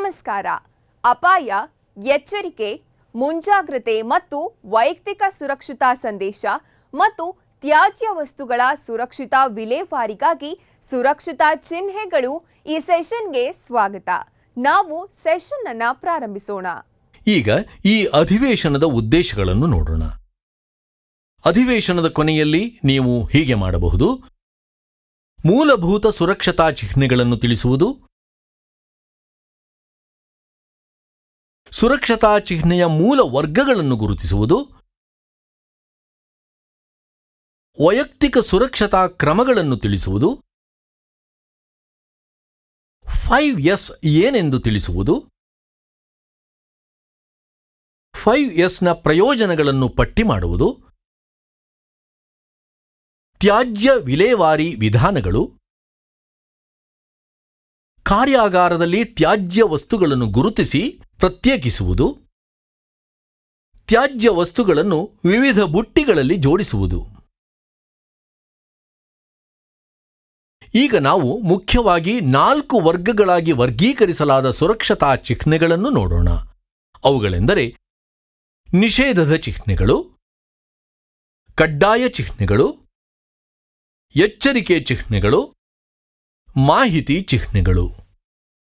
ನಮಸ್ಕಾರ. ಅಪಾಯ, ಎಚ್ಚರಿಕೆ, ಮುಂಜಾಗ್ರತೆ ಮತ್ತು ವೈಯಕ್ತಿಕ ಸುರಕ್ಷತಾ ಸಂದೇಶ ಮತ್ತು ತ್ಯಾಜ್ಯ ವಸ್ತುಗಳ ಸುರಕ್ಷಿತ ವಿಲೇವಾರಿಗಾಗಿ ಸುರಕ್ಷತಾ ಚಿಹ್ನೆಗಳು ಈ ಸೆಷನ್ಗೆ ಸ್ವಾಗತ. ನಾವು ಸೆಷನ್ ಅನ್ನು ಪ್ರಾರಂಭಿಸೋಣ. ಈಗ ಈ ಅಧಿವೇಶನದ ಉದ್ದೇಶಗಳನ್ನು ನೋಡೋಣ. ಅಧಿವೇಶನದ ಕೊನೆಯಲ್ಲಿ ನೀವು ಹೀಗೆ ಮಾಡಬಹುದು: ಮೂಲಭೂತ ಸುರಕ್ಷತಾ ಚಿಹ್ನೆಗಳನ್ನು ತಿಳಿಸುವುದು, ಸುರಕ್ಷತಾ ಚಿಹ್ನೆಯ ಮೂಲ ವರ್ಗಗಳನ್ನು ಗುರುತಿಸುವುದು, ವೈಯಕ್ತಿಕ ಸುರಕ್ಷತಾ ಕ್ರಮಗಳನ್ನು ತಿಳಿಸುವುದು, 5S ಏನೆಂದು ತಿಳಿಸುವುದು, 5Sನ ಪ್ರಯೋಜನಗಳನ್ನು ಪಟ್ಟಿ ಮಾಡುವುದು, ತ್ಯಾಜ್ಯ ವಿಲೇವಾರಿ ವಿಧಾನಗಳು, ಕಾರ್ಯಾಗಾರದಲ್ಲಿ ತ್ಯಾಜ್ಯ ವಸ್ತುಗಳನ್ನು ಗುರುತಿಸಿ ಪ್ರತ್ಯೇಕಿಸುವುದು, ತ್ಯಾಜ್ಯ ವಸ್ತುಗಳನ್ನು ವಿವಿಧ ಬುಟ್ಟಿಗಳಲ್ಲಿ ಜೋಡಿಸುವುದು. ಈಗ ನಾವು ಮುಖ್ಯವಾಗಿ 4 ವರ್ಗಗಳಾಗಿ ವರ್ಗೀಕರಿಸಲಾದ ಸುರಕ್ಷತಾ ಚಿಹ್ನೆಗಳನ್ನು ನೋಡೋಣ. ಅವುಗಳೆಂದರೆ ನಿಷೇಧದ ಚಿಹ್ನೆಗಳು, ಕಡ್ಡಾಯ ಚಿಹ್ನೆಗಳು, ಎಚ್ಚರಿಕೆ ಚಿಹ್ನೆಗಳು, ಮಾಹಿತಿ ಚಿಹ್ನೆಗಳು.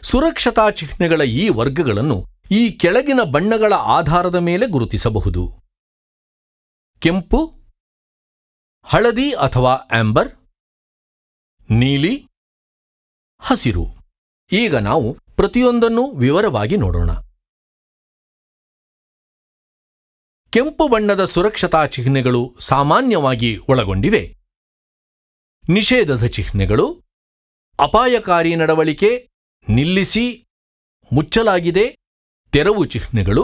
ಸುರಕ್ಷತಾ ಚಿಹ್ನೆಗಳ ಈ ವರ್ಗಗಳನ್ನು ಈ ಕೆಳಗಿನ ಬಣ್ಣಗಳ ಆಧಾರದ ಮೇಲೆ ಗುರುತಿಸಬಹುದು: ಕೆಂಪು, ಹಳದಿ ಅಥವಾ ಆಂಬರ್, ನೀಲಿ, ಹಸಿರು. ಈಗ ನಾವು ಪ್ರತಿಯೊಂದನ್ನು ವಿವರವಾಗಿ ನೋಡೋಣ. ಕೆಂಪು ಬಣ್ಣದ ಸುರಕ್ಷತಾ ಚಿಹ್ನೆಗಳು ಸಾಮಾನ್ಯವಾಗಿ ಒಳಗೊಂಡಿವೆ: ನಿಷೇಧದ ಚಿಹ್ನೆಗಳು, ಅಪಾಯಕಾರಿ ನಡವಳಿಕೆ, ನಿಲ್ಲಿಸಿ, ಮುಚ್ಚಲಾಗಿದೆ, ತೆರವು ಚಿಹ್ನೆಗಳು,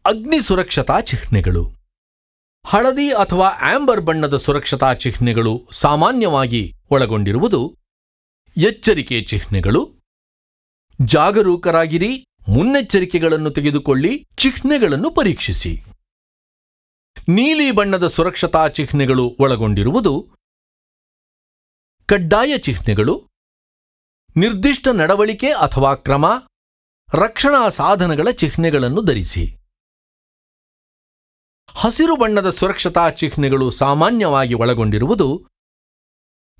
ಅಗ್ನಿ ಸುರಕ್ಷತಾ ಚಿಹ್ನೆಗಳು. ಹಳದಿ ಅಥವಾ ಆಂಬರ್ ಬಣ್ಣದ ಸುರಕ್ಷತಾ ಚಿಹ್ನೆಗಳು ಸಾಮಾನ್ಯವಾಗಿ ಒಳಗೊಂಡಿರುವುದು ಎಚ್ಚರಿಕೆ ಚಿಹ್ನೆಗಳು, ಜಾಗರೂಕರಾಗಿರಿ, ಮುನ್ನೆಚ್ಚರಿಕೆಗಳನ್ನು ತೆಗೆದುಕೊಳ್ಳಿ, ಚಿಹ್ನೆಗಳನ್ನು ಪರೀಕ್ಷಿಸಿ. ನೀಲಿ ಬಣ್ಣದ ಸುರಕ್ಷತಾ ಚಿಹ್ನೆಗಳು ಒಳಗೊಂಡಿರುವುದು ಕಡ್ಡಾಯ ಚಿಹ್ನೆಗಳು, ನಿರ್ದಿಷ್ಟ ನಡವಳಿಕೆ ಅಥವಾ ಕ್ರಮ, ರಕ್ಷಣಾ ಸಾಧನಗಳ ಚಿಹ್ನೆಗಳನ್ನು ಧರಿಸಿ. ಹಸಿರು ಬಣ್ಣದ ಸುರಕ್ಷತಾ ಚಿಹ್ನೆಗಳು ಸಾಮಾನ್ಯವಾಗಿ ಒಳಗೊಂಡಿರುವುದು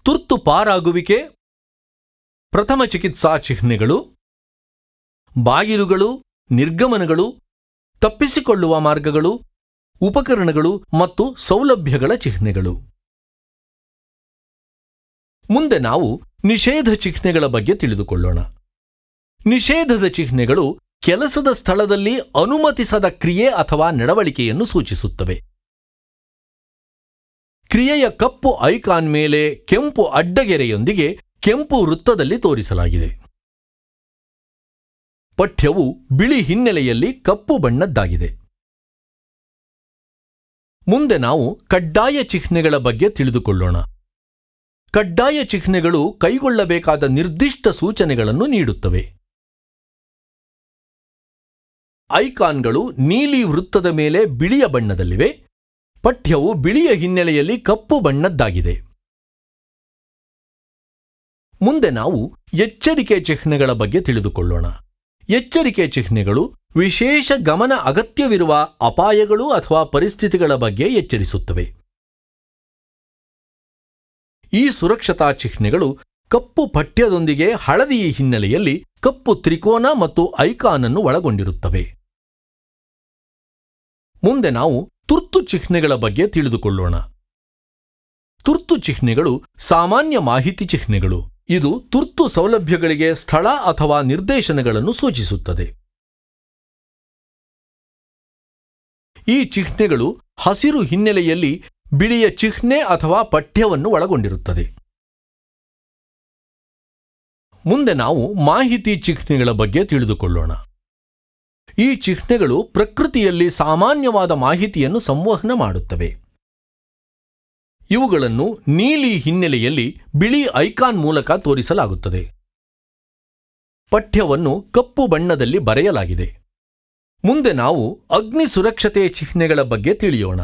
ತುರ್ತು ಪಾರಾಗುವಿಕೆ, ಪ್ರಥಮ ಚಿಕಿತ್ಸಾ ಚಿಹ್ನೆಗಳು, ಬಾಗಿಲುಗಳು, ನಿರ್ಗಮನಗಳು, ತಪ್ಪಿಸಿಕೊಳ್ಳುವ ಮಾರ್ಗಗಳು, ಉಪಕರಣಗಳು ಮತ್ತು ಸೌಲಭ್ಯಗಳ ಚಿಹ್ನೆಗಳು. ಮುಂದೆ ನಾವು ನಿಷೇಧ ಚಿಹ್ನೆಗಳ ಬಗ್ಗೆ ತಿಳಿದುಕೊಳ್ಳೋಣ. ನಿಷೇಧದ ಚಿಹ್ನೆಗಳು ಕೆಲಸದ ಸ್ಥಳದಲ್ಲಿ ಅನುಮತಿಸದ ಕ್ರಿಯೆ ಅಥವಾ ನಡವಳಿಕೆಯನ್ನು ಸೂಚಿಸುತ್ತವೆ. ಕ್ರಿಯೆಯ ಕಪ್ಪು ಐಕಾನ್ ಮೇಲೆ ಕೆಂಪು ಅಡ್ಡಗೆರೆಯೊಂದಿಗೆ ಕೆಂಪು ವೃತ್ತದಲ್ಲಿ ತೋರಿಸಲಾಗಿದೆ. ಪಠ್ಯವು ಬಿಳಿ ಹಿನ್ನೆಲೆಯಲ್ಲಿ ಕಪ್ಪು ಬಣ್ಣದ್ದಾಗಿದೆ. ಮುಂದೆ ನಾವು ಕಡ್ಡಾಯ ಚಿಹ್ನೆಗಳ ಬಗ್ಗೆ ತಿಳಿದುಕೊಳ್ಳೋಣ. ಕಡ್ಡಾಯ ಚಿಹ್ನೆಗಳು ಕೈಗೊಳ್ಳಬೇಕಾದ ನಿರ್ದಿಷ್ಟ ಸೂಚನೆಗಳನ್ನು ನೀಡುತ್ತವೆ. ಐಕಾನ್ಗಳು ನೀಲಿ ವೃತ್ತದ ಮೇಲೆ ಬಿಳಿಯ ಬಣ್ಣದಲ್ಲಿವೆ. ಪಠ್ಯವು ಬಿಳಿಯ ಹಿನ್ನೆಲೆಯಲ್ಲಿ ಕಪ್ಪು ಬಣ್ಣದ್ದಾಗಿದೆ. ಮುಂದೆ ನಾವು ಎಚ್ಚರಿಕೆ ಚಿಹ್ನೆಗಳ ಬಗ್ಗೆ ತಿಳಿದುಕೊಳ್ಳೋಣ. ಎಚ್ಚರಿಕೆ ಚಿಹ್ನೆಗಳು ವಿಶೇಷ ಗಮನ ಅಗತ್ಯವಿರುವ ಅಪಾಯಗಳು ಅಥವಾ ಪರಿಸ್ಥಿತಿಗಳ ಬಗ್ಗೆ ಎಚ್ಚರಿಸುತ್ತವೆ. ಈ ಸುರಕ್ಷತಾ ಚಿಹ್ನೆಗಳು ಕಪ್ಪು ಪಠ್ಯದೊಂದಿಗೆ ಹಳದಿ ಹಿನ್ನೆಲೆಯಲ್ಲಿ ಕಪ್ಪು ತ್ರಿಕೋನ ಮತ್ತು ಐಕಾನ್ ಅನ್ನು ಒಳಗೊಂಡಿರುತ್ತವೆ. ಮುಂದೆ ನಾವು ತುರ್ತು ಚಿಹ್ನೆಗಳ ಬಗ್ಗೆ ತಿಳಿದುಕೊಳ್ಳೋಣ. ತುರ್ತು ಚಿಹ್ನೆಗಳು ಸಾಮಾನ್ಯ ಮಾಹಿತಿ ಚಿಹ್ನೆಗಳು. ಇದು ತುರ್ತು ಸೌಲಭ್ಯಗಳಿಗೆ ಸ್ಥಳ ಅಥವಾ ನಿರ್ದೇಶನಗಳನ್ನು ಸೂಚಿಸುತ್ತದೆ. ಈ ಚಿಹ್ನೆಗಳು ಹಸಿರು ಹಿನ್ನೆಲೆಯಲ್ಲಿ ಬಿಳಿಯ ಚಿಹ್ನೆ ಅಥವಾ ಪಠ್ಯವನ್ನು ಒಳಗೊಂಡಿರುತ್ತದೆ. ಮುಂದೆ ನಾವು ಮಾಹಿತಿ ಚಿಹ್ನೆಗಳ ಬಗ್ಗೆ ತಿಳಿದುಕೊಳ್ಳೋಣ. ಈ ಚಿಹ್ನೆಗಳು ಪ್ರಕೃತಿಯಲ್ಲಿ ಸಾಮಾನ್ಯವಾದ ಮಾಹಿತಿಯನ್ನು ಸಂವಹನ ಮಾಡುತ್ತವೆ. ಇವುಗಳನ್ನು ನೀಲಿ ಹಿನ್ನೆಲೆಯಲ್ಲಿ ಬಿಳಿ ಐಕಾನ್ ಮೂಲಕ ತೋರಿಸಲಾಗುತ್ತದೆ. ಪಠ್ಯವನ್ನು ಕಪ್ಪು ಬಣ್ಣದಲ್ಲಿ ಬರೆಯಲಾಗಿದೆ. ಮುಂದೆ ನಾವು ಅಗ್ನಿ ಸುರಕ್ಷತೆ ಚಿಹ್ನೆಗಳ ಬಗ್ಗೆ ತಿಳಿಯೋಣ.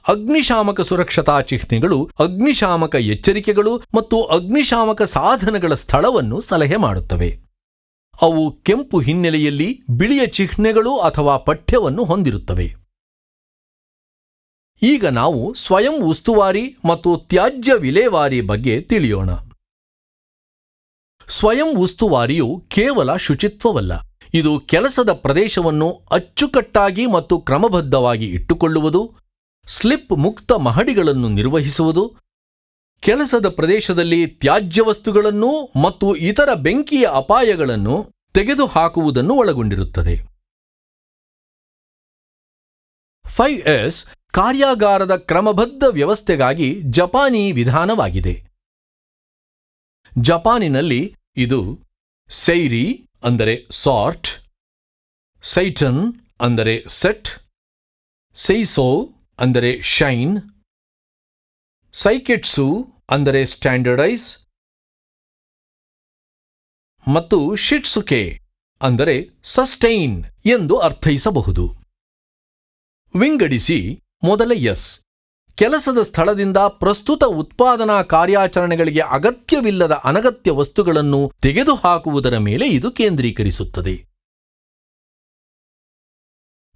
ಅಗ್ನಿಶಾಮಕ ಸುರಕ್ಷತಾ ಚಿಹ್ನೆಗಳು ಅಗ್ನಿಶಾಮಕ ಎಚ್ಚರಿಕೆಗಳು ಮತ್ತು ಅಗ್ನಿಶಾಮಕ ಸಾಧನಗಳ ಸ್ಥಳವನ್ನು ಸಲಹೆ ಮಾಡುತ್ತವೆ. ಅವು ಕೆಂಪು ಹಿನ್ನೆಲೆಯಲ್ಲಿ ಬಿಳಿಯ ಚಿಹ್ನೆಗಳು ಅಥವಾ ಪಠ್ಯವನ್ನು ಹೊಂದಿರುತ್ತವೆ. ಈಗ ನಾವು ಸ್ವಯಂ ಉಸ್ತುವಾರಿ ಮತ್ತು ತ್ಯಾಜ್ಯ ವಿಲೇವಾರಿ ಬಗ್ಗೆ ತಿಳಿಯೋಣ. ಸ್ವಯಂ ಉಸ್ತುವಾರಿಯು ಕೇವಲ ಶುಚಿತ್ವವಲ್ಲ, ಇದು ಕೆಲಸದ ಪ್ರದೇಶವನ್ನು ಅಚ್ಚುಕಟ್ಟಾಗಿ ಮತ್ತು ಕ್ರಮಬದ್ಧವಾಗಿ ಇಟ್ಟುಕೊಳ್ಳುವುದು, ಸ್ಲಿಪ್ ಮುಕ್ತ ಮಹಡಿಗಳನ್ನು ನಿರ್ವಹಿಸುವುದು, ಕೆಲಸದ ಪ್ರದೇಶದಲ್ಲಿ ತ್ಯಾಜ್ಯ ವಸ್ತುಗಳನ್ನು ಮತ್ತು ಇತರ ಬೆಂಕಿಯ ಅಪಾಯಗಳನ್ನು ತೆಗೆದುಹಾಕುವುದನ್ನು ಒಳಗೊಂಡಿರುತ್ತದೆ. 5S ಕಾರ್ಯಾಗಾರದ ಕ್ರಮಬದ್ಧ ವ್ಯವಸ್ಥೆಗಾಗಿ ಜಪಾನಿ ವಿಧಾನವಾಗಿದೆ. ಜಪಾನಿನಲ್ಲಿ ಇದು ಸೈರಿ ಅಂದರೆ ಸಾರ್ಟ್, ಸೈಟನ್ ಅಂದರೆ ಸೆಟ್, ಸೈಸೋ ಅಂದರೆ ಶೈನ್, ಸೈಕೆಟ್ಸು ಅಂದರೆ ಸ್ಟ್ಯಾಂಡರ್ಡೈಸ್ ಮತ್ತು ಶಿಟ್ಸುಕೆ ಅಂದರೆ ಸಸ್ಟೈನ್ ಎಂದು ಅರ್ಥೈಸಬಹುದು. ವಿಂಗಡಿಸಿ. ಮೊದಲ ಎಸ್, ಕೆಲಸದ ಸ್ಥಳದಿಂದ ಪ್ರಸ್ತುತ ಉತ್ಪಾದನಾ ಕಾರ್ಯಾಚರಣೆಗಳಿಗೆ ಅಗತ್ಯವಿಲ್ಲದ ಅನಗತ್ಯ ವಸ್ತುಗಳನ್ನು ತೆಗೆದುಹಾಕುವುದರ ಮೇಲೆ ಇದು ಕೇಂದ್ರೀಕರಿಸುತ್ತದೆ.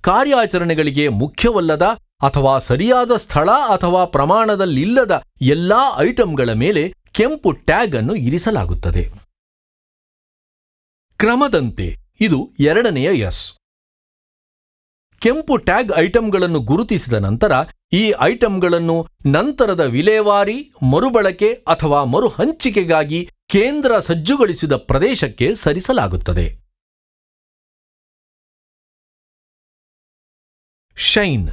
ಕಾರ್ಯಾಚರಣೆಗಳಿಗೆ ಮುಖ್ಯವಲ್ಲದ ಅಥವಾ ಸರಿಯಾದ ಸ್ಥಳ ಅಥವಾ ಪ್ರಮಾಣದಲ್ಲಿಲ್ಲದ ಎಲ್ಲಾ ಐಟಂಗಳ ಮೇಲೆ ಕೆಂಪು ಟ್ಯಾಗ್ ಅನ್ನು ಇರಿಸಲಾಗುತ್ತದೆ. ಕ್ರಮದಂತೆ ಇದು ಎರಡನೆಯ ಎಸ್. ಕೆಂಪು ಟ್ಯಾಗ್ ಐಟಂಗಳನ್ನು ಗುರುತಿಸಿದ ನಂತರ ಈ ಐಟಂಗಳನ್ನು ನಂತರದ ವಿಲೇವಾರಿ, ಮರುಬಳಕೆ ಅಥವಾ ಮರುಹಂಚಿಕೆಗಾಗಿ ಕೇಂದ್ರ ಸಜ್ಜುಗೊಳಿಸಿದ ಪ್ರದೇಶಕ್ಕೆ ಸರಿಸಲಾಗುತ್ತದೆ. ಶೈನ್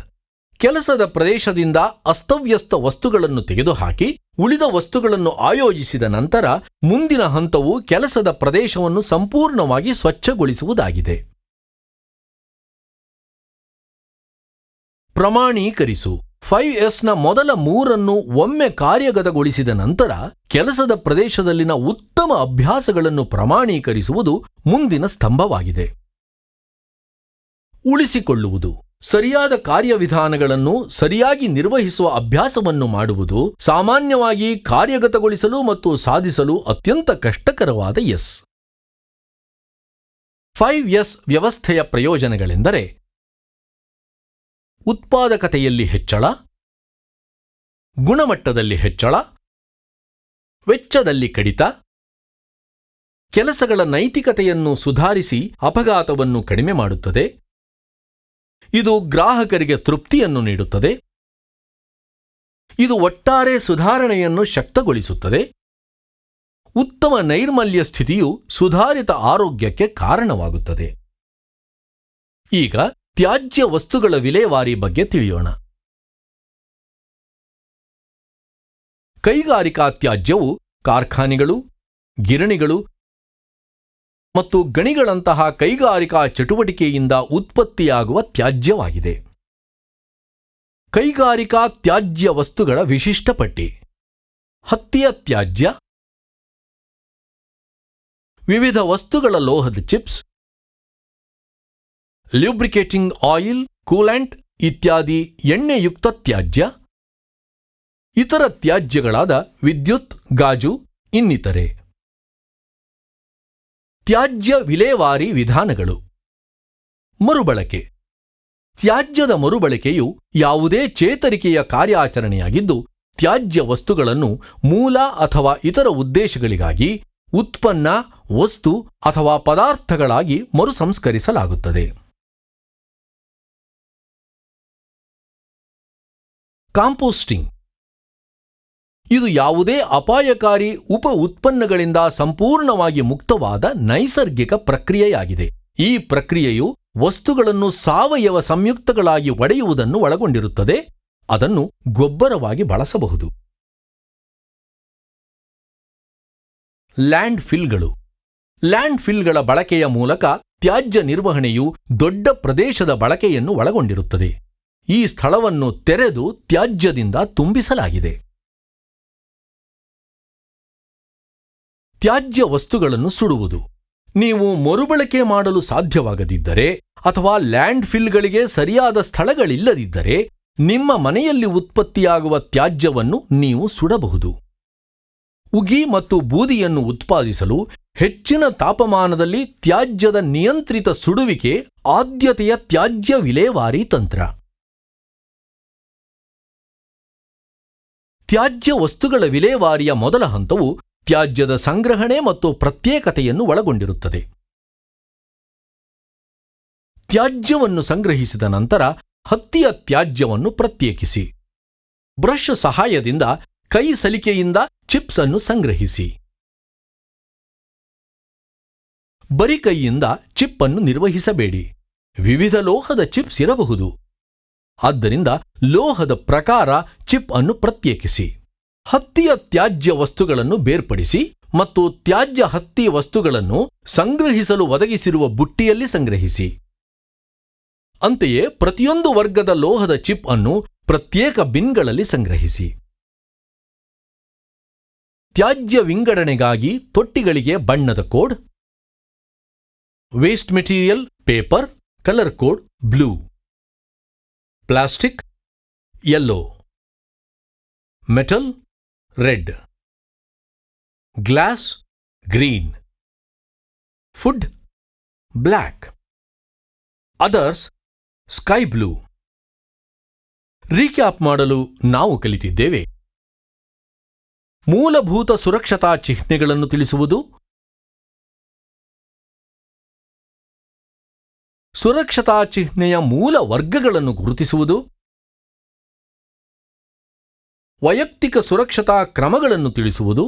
ಕೆಲಸದ ಪ್ರದೇಶದಿಂದ ಅಸ್ತವ್ಯಸ್ತ ವಸ್ತುಗಳನ್ನು ತೆಗೆದುಹಾಕಿ ಉಳಿದ ವಸ್ತುಗಳನ್ನು ಆಯೋಜಿಸಿದ ನಂತರ ಮುಂದಿನ ಹಂತವು ಕೆಲಸದ ಪ್ರದೇಶವನ್ನು ಸಂಪೂರ್ಣವಾಗಿ ಸ್ವಚ್ಛಗೊಳಿಸುವುದಾಗಿದೆ. ಪ್ರಮಾಣೀಕರಿಸು. 5Sನ ಮೊದಲ 3 ಒಮ್ಮೆ ಕಾರ್ಯಗತಗೊಳಿಸಿದ ನಂತರ ಕೆಲಸದ ಪ್ರದೇಶದಲ್ಲಿನ ಉತ್ತಮ ಅಭ್ಯಾಸಗಳನ್ನು ಪ್ರಮಾಣೀಕರಿಸುವುದು ಮುಂದಿನ ಸ್ತಂಭವಾಗಿದೆ. ಉಳಿಸಿಕೊಳ್ಳುವುದು. ಸರಿಯಾದ ಕಾರ್ಯವಿಧಾನಗಳನ್ನು ಸರಿಯಾಗಿ ನಿರ್ವಹಿಸುವ ಅಭ್ಯಾಸವನ್ನು ಮಾಡುವುದು ಸಾಮಾನ್ಯವಾಗಿ ಕಾರ್ಯಗತಗೊಳಿಸಲು ಮತ್ತು ಸಾಧಿಸಲು ಅತ್ಯಂತ ಕಷ್ಟಕರವಾದ ಎಸ್. 5S ವ್ಯವಸ್ಥೆಯ ಪ್ರಯೋಜನಗಳೆಂದರೆ ಉತ್ಪಾದಕತೆಯಲ್ಲಿ ಹೆಚ್ಚಳ, ಗುಣಮಟ್ಟದಲ್ಲಿ ಹೆಚ್ಚಳ, ವೆಚ್ಚದಲ್ಲಿ ಕಡಿತ, ಕೆಲಸಗಳ ನೈತಿಕತೆಯನ್ನು ಸುಧಾರಿಸಿ ಅಪಘಾತವನ್ನು ಕಡಿಮೆ ಮಾಡುತ್ತದೆ, ಇದು ಗ್ರಾಹಕರಿಗೆ ತೃಪ್ತಿಯನ್ನು ನೀಡುತ್ತದೆ, ಇದು ಒಟ್ಟಾರೆ ಸುಧಾರಣೆಯನ್ನು ಶಕ್ತಗೊಳಿಸುತ್ತದೆ, ಉತ್ತಮ ನೈರ್ಮಲ್ಯ ಸ್ಥಿತಿಯು ಸುಧಾರಿತ ಆರೋಗ್ಯಕ್ಕೆ ಕಾರಣವಾಗುತ್ತದೆ. ಈಗ ತ್ಯಾಜ್ಯ ವಸ್ತುಗಳ ವಿಲೇವಾರಿ ಬಗ್ಗೆ ತಿಳಿಯೋಣ. ಕೈಗಾರಿಕಾ ತ್ಯಾಜ್ಯವು ಕಾರ್ಖಾನೆಗಳು, ಗಿರಣಿಗಳು ಮತ್ತು ಗಣಿಗಳಂತಹ ಕೈಗಾರಿಕಾ ಚಟುವಟಿಕೆಯಿಂದ ಉತ್ಪತ್ತಿಯಾಗುವ ತ್ಯಾಜ್ಯವಾಗಿದೆ. ಕೈಗಾರಿಕಾ ತ್ಯಾಜ್ಯ ವಸ್ತುಗಳ ವಿಶಿಷ್ಟ ಪಟ್ಟಿ: ಹತ್ತಿಯ ತ್ಯಾಜ್ಯ, ವಿವಿಧ ವಸ್ತುಗಳ ಲೋಹದ ಚಿಪ್ಸ್, ಲ್ಯೂಬ್ರಿಕೇಟಿಂಗ್ ಆಯಿಲ್, ಕೂಲೆಂಟ್ ಇತ್ಯಾದಿ ಎಣ್ಣೆಯುಕ್ತ ತ್ಯಾಜ್ಯ, ಇತರ ತ್ಯಾಜ್ಯಗಳಾದ ವಿದ್ಯುತ್, ಗಾಜು ಇನ್ನಿತರೆ. ತ್ಯಾಜ್ಯ ವಿಲೇವಾರಿ ವಿಧಾನಗಳು. ಮರುಬಳಕೆ. ತ್ಯಾಜ್ಯದ ಮರುಬಳಕೆಯು ಯಾವುದೇ ಚೇತರಿಕೆಯ ಕಾರ್ಯಾಚರಣೆಯಾಗಿದ್ದು, ತ್ಯಾಜ್ಯ ವಸ್ತುಗಳನ್ನು ಮೂಲ ಅಥವಾ ಇತರ ಉದ್ದೇಶಗಳಿಗಾಗಿ ಉತ್ಪನ್ನ, ವಸ್ತು ಅಥವಾ ಪದಾರ್ಥಗಳಾಗಿ ಮರುಸಂಸ್ಕರಿಸಲಾಗುತ್ತದೆ. ಕಾಂಪೋಸ್ಟಿಂಗ್. ಇದು ಯಾವುದೇ ಅಪಾಯಕಾರಿ ಉಪ ಉತ್ಪನ್ನಗಳಿಂದ ಸಂಪೂರ್ಣವಾಗಿ ಮುಕ್ತವಾದ ನೈಸರ್ಗಿಕ ಪ್ರಕ್ರಿಯೆಯಾಗಿದೆ. ಈ ಪ್ರಕ್ರಿಯೆಯು ವಸ್ತುಗಳನ್ನು ಸಾವಯವ ಸಂಯುಕ್ತಗಳಾಗಿ ಒಡೆಯುವುದನ್ನು ಒಳಗೊಂಡಿರುತ್ತದೆ. ಅದನ್ನು ಗೊಬ್ಬರವಾಗಿ ಬಳಸಬಹುದು. ಲ್ಯಾಂಡ್ ಫಿಲ್ಗಳು. ಲ್ಯಾಂಡ್ ಫಿಲ್ಗಳ ಬಳಕೆಯ ಮೂಲಕ ತ್ಯಾಜ್ಯ ನಿರ್ವಹಣೆಯು ದೊಡ್ಡ ಪ್ರದೇಶದ ಬಳಕೆಯನ್ನು ಒಳಗೊಂಡಿರುತ್ತದೆ. ಈ ಸ್ಥಳವನ್ನು ತೆರೆದು ತ್ಯಾಜ್ಯದಿಂದ ತುಂಬಿಸಲಾಗಿದೆ. ತ್ಯಾಜ್ಯ ವಸ್ತುಗಳನ್ನು ಸುಡುವುದು. ನೀವು ಮರುಬಳಕೆ ಮಾಡಲು ಸಾಧ್ಯವಾಗದಿದ್ದರೆ ಅಥವಾ ಲ್ಯಾಂಡ್ ಫಿಲ್ಗಳಿಗೆ ಸರಿಯಾದ ಸ್ಥಳಗಳಿಲ್ಲದಿದ್ದರೆ ನಿಮ್ಮ ಮನೆಯಲ್ಲಿ ಉತ್ಪತ್ತಿಯಾಗುವ ತ್ಯಾಜ್ಯವನ್ನು ನೀವು ಸುಡಬಹುದು. ಉಗಿ ಮತ್ತು ಬೂದಿಯನ್ನು ಉತ್ಪಾದಿಸಲು ಹೆಚ್ಚಿನ ತಾಪಮಾನದಲ್ಲಿ ತ್ಯಾಜ್ಯದ ನಿಯಂತ್ರಿತ ಸುಡುವಿಕೆ ಆದ್ಯತೆಯ ತ್ಯಾಜ್ಯ ವಿಲೇವಾರಿ ತಂತ್ರ. ತ್ಯಾಜ್ಯ ವಸ್ತುಗಳ ವಿಲೇವಾರಿಯ ಮೊದಲ ಹಂತವು ತ್ಯಾಜ್ಯದ ಸಂಗ್ರಹಣೆ ಮತ್ತು ಪ್ರತ್ಯೇಕತೆಯನ್ನು ಒಳಗೊಂಡಿರುತ್ತದೆ. ತ್ಯಾಜ್ಯವನ್ನು ಸಂಗ್ರಹಿಸಿದ ನಂತರ ಹತ್ತಿಯ ತ್ಯಾಜ್ಯವನ್ನು ಪ್ರತ್ಯೇಕಿಸಿ. ಬ್ರಷ್ ಸಹಾಯದಿಂದ ಕೈ ಸಲಿಕೆಯಿಂದ ಚಿಪ್ಸ್ ಅನ್ನು ಸಂಗ್ರಹಿಸಿ. ಬರಿ ಕೈಯಿಂದ ಚಿಪ್ ಅನ್ನು ನಿರ್ವಹಿಸಬೇಡಿ. ವಿವಿಧ ಲೋಹದ ಚಿಪ್ಸ್ ಇರಬಹುದು. ಆದ್ದರಿಂದ ಲೋಹದ ಪ್ರಕಾರ ಚಿಪ್ ಅನ್ನು ಪ್ರತ್ಯೇಕಿಸಿ. ಹತ್ತಿಯ ತ್ಯಾಜ್ಯ ವಸ್ತುಗಳನ್ನು ಬೇರ್ಪಡಿಸಿ ಮತ್ತು ತ್ಯಾಜ್ಯ ಹತ್ತಿ ವಸ್ತುಗಳನ್ನು ಸಂಗ್ರಹಿಸಲು ಒದಗಿಸಿರುವ ಬುಟ್ಟಿಯಲ್ಲಿ ಸಂಗ್ರಹಿಸಿ. ಅಂತೆಯೇ ಪ್ರತಿಯೊಂದು ವರ್ಗದ ಲೋಹದ ಚಿಪ್ ಅನ್ನು ಪ್ರತ್ಯೇಕ ಬಿನ್ಗಳಲ್ಲಿ ಸಂಗ್ರಹಿಸಿ. ತ್ಯಾಜ್ಯ ವಿಂಗಡಣೆಗಾಗಿ ತೊಟ್ಟಿಗಳಿಗೆ ಬಣ್ಣದ code, waste material paper colour code blue, plastic yellow, metal red, glass green, food black, others sky blue. Recap ಮಾಡಲು ನಾವು ಕಲಿತಿದ್ದೇವೆ: ಮೂಲಭೂತ ಸುರಕ್ಷತಾ ಚಿಹ್ನೆಗಳನ್ನು ತಿಳಿಸುವುದು, ಸುರಕ್ಷತಾ ಚಿಹ್ನೆಯ ಮೂಲ ವರ್ಗಗಳನ್ನು ಗುರುತಿಸುವುದು, ವೈಯಕ್ತಿಕ ಸುರಕ್ಷತಾ ಕ್ರಮಗಳನ್ನು ತಿಳಿಸುವುದು,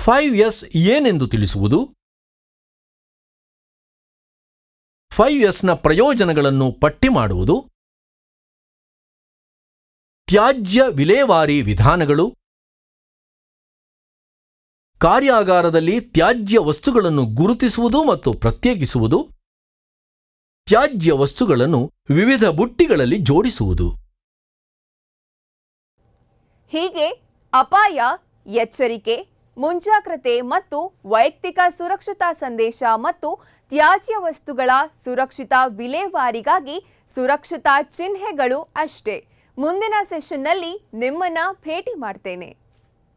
5S ಏನೆಂದು ತಿಳಿಸುವುದು, 5Sನ ಪ್ರಯೋಜನಗಳನ್ನು ಪಟ್ಟಿ ಮಾಡುವುದು, ತ್ಯಾಜ್ಯ ವಿಲೇವಾರಿ ವಿಧಾನಗಳು, ಕಾರ್ಯಾಗಾರದಲ್ಲಿ ತ್ಯಾಜ್ಯ ವಸ್ತುಗಳನ್ನು ಗುರುತಿಸುವುದು ಮತ್ತು ಪ್ರತ್ಯೇಕಿಸುವುದು, ತ್ಯಾಜ್ಯ ವಸ್ತುಗಳನ್ನು ವಿವಿಧ ಬುಟ್ಟಿಗಳಲ್ಲಿ ಜೋಡಿಸುವುದು. ಹೀಗೆ ಅಪಾಯ, ಎಚ್ಚರಿಕೆ, ಮುಂಜಾಗ್ರತೆ ಮತ್ತು ವೈಯಕ್ತಿಕ ಸುರಕ್ಷತಾ ಸಂದೇಶ ಮತ್ತು ತ್ಯಾಜ್ಯ ವಸ್ತುಗಳ ಸುರಕ್ಷಿತ ವಿಲೇವಾರಿಗಾಗಿ ಸುರಕ್ಷತಾ ಚಿಹ್ನೆಗಳು ಅಷ್ಟೇ. ಮುಂದಿನ ಸೆಷನ್ನಲ್ಲಿ ನಿಮ್ಮನ್ನ ಭೇಟಿ ಮಾಡ್ತೇನೆ.